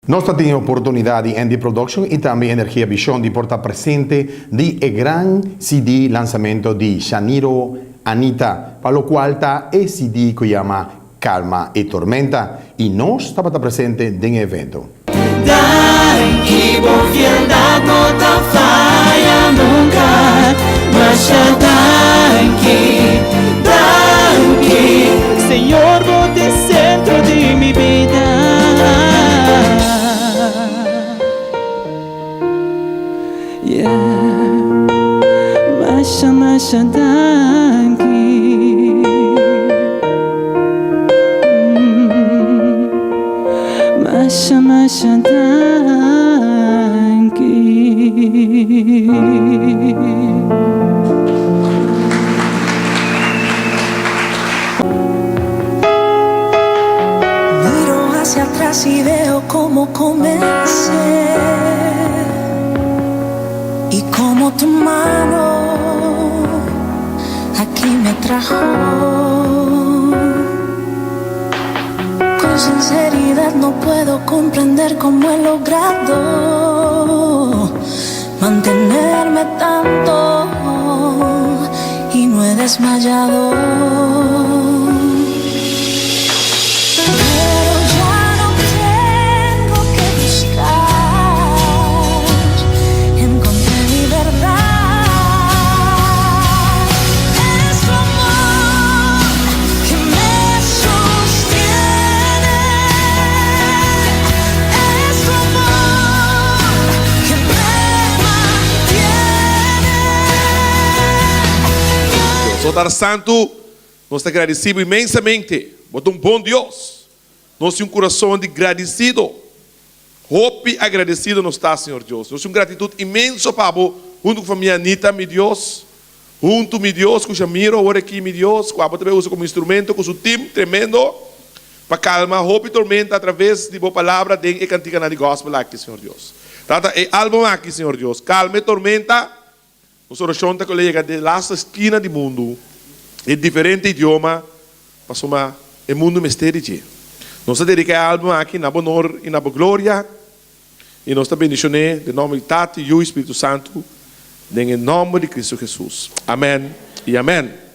Nós temos oportunidade em The Production e também Energia Vision de portar presente de grande CD lançamento de Shaniro Anitta, para o qual está esse CD que chama Calma e Tormenta, e nós estamos presente no evento. Danke, por fialdade não tá falha nunca, mas danke, Senhor, você centro de minha vida. Masha danke, Masha danke. Miro hacia atrás y veo cómo comencé y cómo tu mano aquí me trajo. Con sinceridad no puedo comprender cómo he logrado mantenerme tanto y no he desmayado. Pero ya no tengo que buscar, encontré mi verdad. Es tu amor que me sostiene, es tu amor que me mantiene. Soldado Santo, nós te agradecemos imensamente. Botou bom Deus. Nós temos coração de agradecido. Hope agradecido nos está, Senhor Deus. Nós temos gratidão imensa para você, junto com a família Anitta, meu Deus. Junto, meu Deus, com o Jamiro, agora aqui, meu Deus. Com a também usa como instrumento, com o seu time tremendo. Para calmar hope e tormenta através de boa palavra, de e cantiga na gospel aqui, Senhor Deus. Trata e álbum aqui, Senhor Deus. Calma e tormenta. Nós oramos que chega de lá esquina do mundo. Em diferente idioma. Para o mundo mistério. Nós dedicamos a álbum aqui na honor e na glória. E nós também bendicionamos em nome de Tati e o Espírito Santo. Em nome de Cristo Jesus. Amém e amém.